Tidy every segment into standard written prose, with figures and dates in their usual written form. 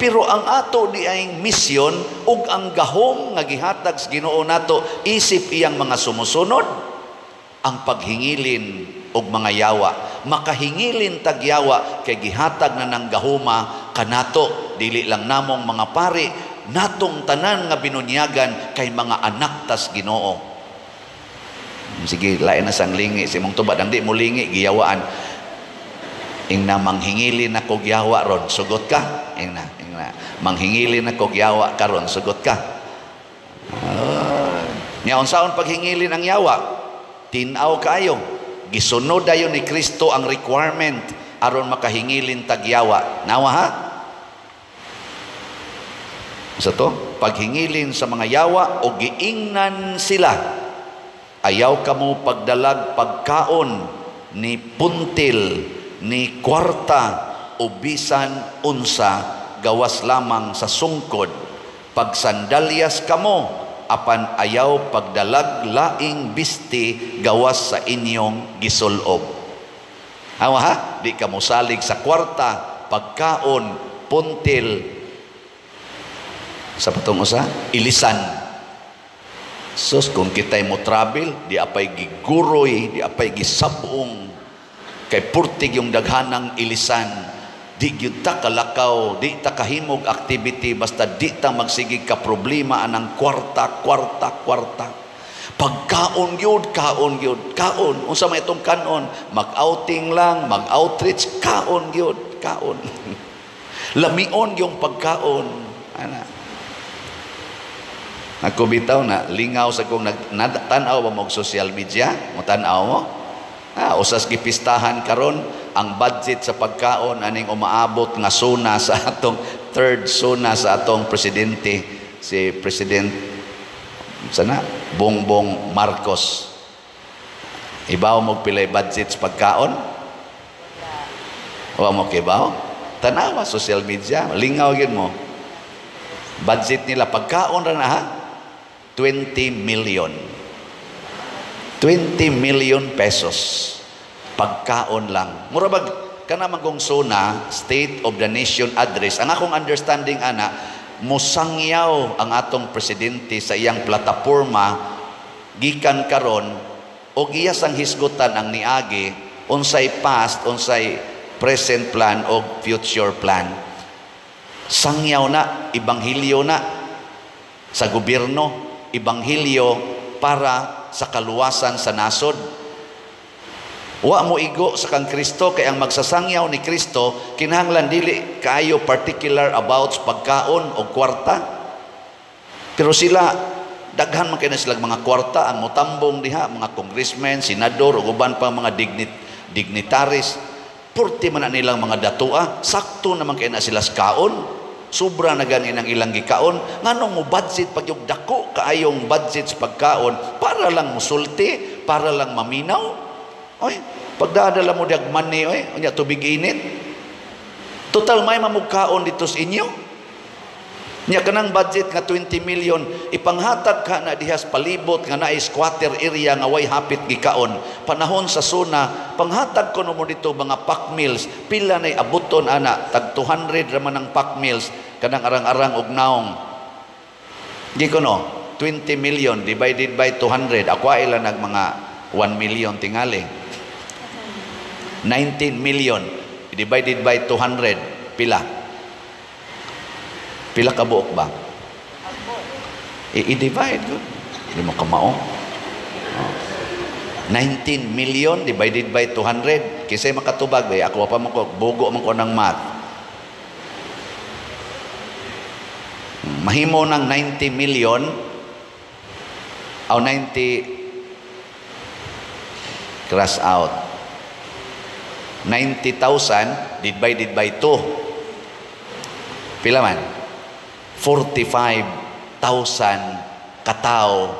Pero ang ato di ay misyon ug ang gahom nga gihatag sa Ginoo nato isip iyang mga sumusunod ang paghingilin og mga yawa. Makahingilin tag yawa kay gihatag na ng gahuma kanato, dili lang namong mga pari, natong tanan nga binunyagan kay mga anak tas Ginoo. Sige, lain na sang lingi si mong tubad, ang di mo lingi giyawaan. Ingna manghingilin ako yawa ron, sugot ka. Ingna manghingilin ako yawa karon, sugot ka. Nya unsaon paghingilin ang yawa? Tinaw kayo. Gisunod dayon ni Kristo ang requirement aron makahingilin tag yawa. Nawa ha? Sa to, paghingilin sa mga yawa o giingnan sila. Ayaw kamo pagdalag pagkaon ni puntil, ni kwarta o bisan unsa gawas lamang sa sungkod. Pagsandalyas kamo apan ayaw pagdalag laing bisti gawas sa inyong gisulob. Awa ha? Di ka mosalig sa kwarta, pagkaon, puntil, sa patong usa, ilisan. Sus, kung kita'y mo travel, di apay giguroy, di apay gisabong, kay purtig yung daghanang ilisan. Di yun ta kalakaw, di ta kahimog activity, basta di ta magsigig ka problema anang kwarta. Pagkaon yun, kaon. Unsa may itong kanon, mag-outing lang, mag-outreach, kaon yun, kaon. Lamion yung pagkaon. Ana. Ako bitaw na, lingaw sa kong natanaw ba mo social media? Mutanaw mo? Usas gipistahan karon ang budget sa pagkaon aning umaabot nga suna sa atong third suna sa atong presidente, si President sana Bongbong Marcos. Ibaw mo pilay budget sa pagkaon? Wa mo kibaw? Tanawa social media, lingaw gyud mo. Budget nila pagkaon ra na ha? 20 million. 20 million pesos. Pagkaon lang. Murabag kanamang kong suna, State of the Nation Address. Ang akong understanding ana, musangyaw ang atong presidente sa iyang plataporma gikan karon o giyas ang hisgutan ang niagi unsay past, unsay present plan o future plan. Sangyaw na, ibanghilyo na sa gobyerno, ibanghilyo para sa kaluwasan sa nasod. Wa mo igo sa kang Kristo, kay ang magsasangyaw ni Kristo kinahanglan dili kaayo particular about pagkaon o kwarta. Pero sila daghan man kay na silang mga kwarta ang motambong diha, mga congressmen, senador ug uban pa mga dignitaries. Purti man na nilang mga datua, sakto naman kay na sila sa kaon. Sobra na ganin ang ilang gikaon. Nganong mo budget pag yung dako kaayong budget sa pagkaon para lang musulti, para lang maminaw. Oy, pagdadala mo diag money, oy, unya tubig init. Total may mamugkaon dito sa inyo. Nya kanang budget nga 20 million, ipanghatag ka na dihas palibot nga naay squatter area nga way hapit gikaon. Panahon sa suna, panghatag ko mo dito mga pack meals, pila nay abuton ana, tag 200 ra man ang pack meals, kanang arang-arang og naong. Di ko no, 20 million divided by 200, ako ay lang nag mga 1 million tingali. 19 million divided by 200, pila? Pila ka buok ba? I-divide ko. Hindi mo kamao. 19 million divided by 200. Kisay makatubag ba? Ako pa mo ko, bugo mo ko ng math. Mahimo ng 90 million o 90 cross out. 90,000 divided by 2. Pila man? 45,000 katao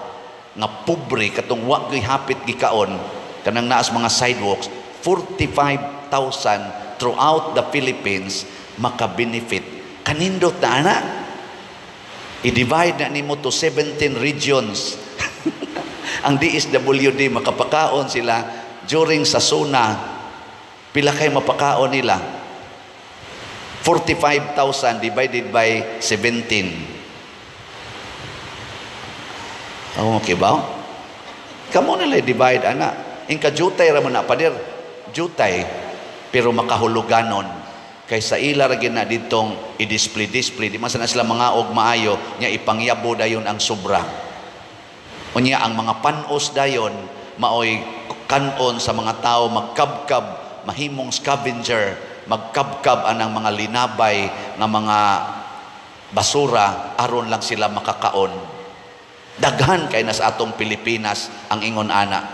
nga pobre katong wa gyud hapit gikaon kanang naas mga sidewalks. 45,000 throughout the Philippines maka-benefit. Kanindot na ana. I-divide na nimo to 17 regions. Ang DSWD makapakaon sila during sa suna. Pila kay mapakaon nila? 45,000 divided by 17. Oh, okay ba? Kamu nila divide, anak. Inka jutay raman na, padir. Jutay, pero makahuluganon. Kaysa ila ragin na ditong i-display. Di masa na sila mga og maayo, niya ipangyabo dayon ang sobra. O niya, ang mga panos dayon, maoy kanon sa mga tao, magkabkab, mahimong scavenger, magkabkab anang mga linabay ng mga basura, aron lang sila makakaon. Daghan kay nas atong Pilipinas ang ingon ana.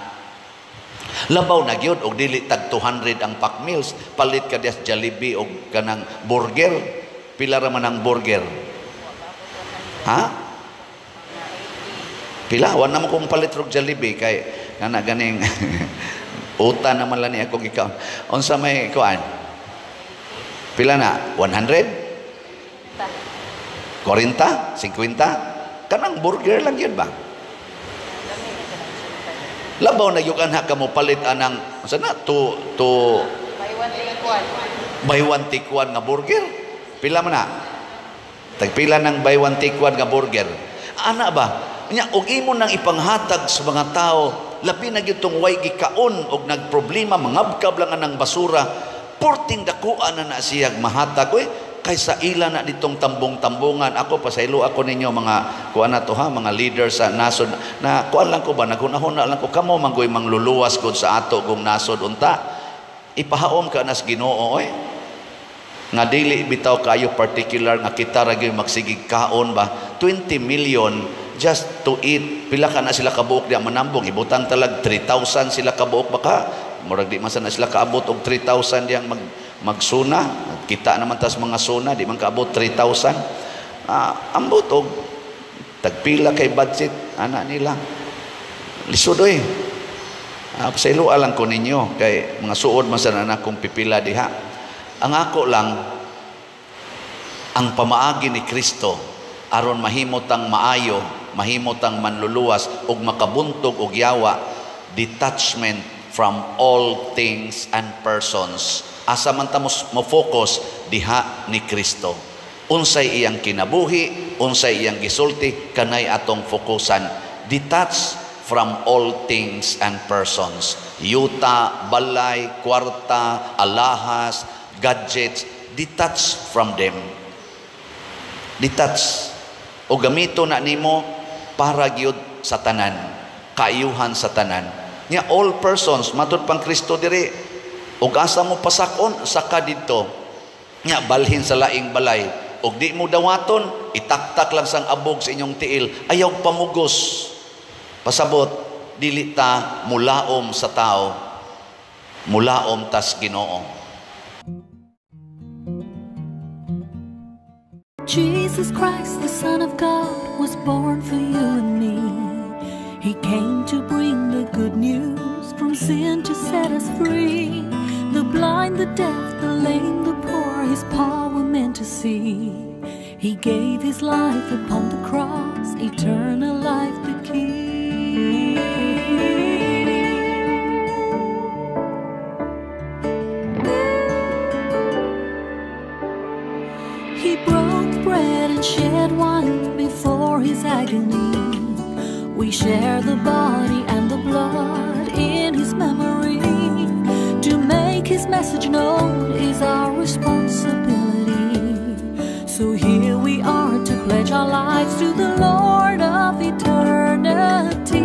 Labaw na gyud og dili tag 200 ang pack meals, palit ka des Jollibee og kanang burger. Pila ra man ang burger? Ha? Pila? Wan na mo kong palit og Jollibee kay kana ganing uta naman lang ni akong ikaw. Unsa may kuan? Pila na? 100? 40? 50? Kanang burger lang yun ba? Labaw na yung anha ka mo palit anang sana to buy one take one nga burger. Pila man na? Tagpila ng buy one take one nga burger. Ana ba? Nya og imo nang ipanghatag sa mga tao, labi na gyud tong way gikaon og nagproblema mangabkab lang anang basura. Porting dakuan na siyag mahatag kaysa ila na ditong tambong-tambungan. Ako pasaylo ako ninyo mga kuan na to ha, mga leaders sa nasod na kuan lang ko ba naghunahuna lang ko kamo manggoy mangluluwas gud sa ato gong nasod unta. Ipahaom ka nas Ginoo nga dili bitaw kayo particular nga kita ra gyud magsigig kaon ba 20 million just to eat. Pila ka na sila kabuok diya manambong, ibutang talag 3,000 sila kabuok baka murag di man sana sila kaabot og 3,000 diyang magsuna. Kita naman tas mga suna, di man kaabot 3,000. Ambot og tagpila kay budget ana nila. Lisod pasayloa lang ko ninyo kay mga suod man sana na kung pipila diha. Ang ako lang ang pamaagi ni Kristo aron mahimotang maayo, mahimotang manluluwas ug makabuntog og yawa, detachment from all things and persons. Asa man ta mo focus diha ni Kristo. Unsay iyang kinabuhi, unsay iyang gisulti, kanay atong fokusan. Detach from all things and persons. Yuta, balay, kwarta, alahas, gadgets, detach from them. Detach. O gamito na nimo para gyud sa tanan, kaayuhan sa tanan. Nya all persons matud pang Kristo diri. Og asa mo pasakon saka didto. Nya balhin sa laing balay. Og di mo dawaton, itaktak lang sang abog sa inyong tiil. Ayaw pamugos. Pasabot dili ta mulaom sa tao. Mulaom tas Ginoo. Jesus Christ, the Son of God, was born for you and me. He came to bring the good news, from sin to set us free. The blind, the deaf, the lame, the poor, His power meant to see. He gave His life upon the cross, eternal life the key. He broke bread and shed wine before His agony. We share the body and the blood in His memory. To make His message known is our responsibility. So here we are to pledge our lives to the Lord of eternity.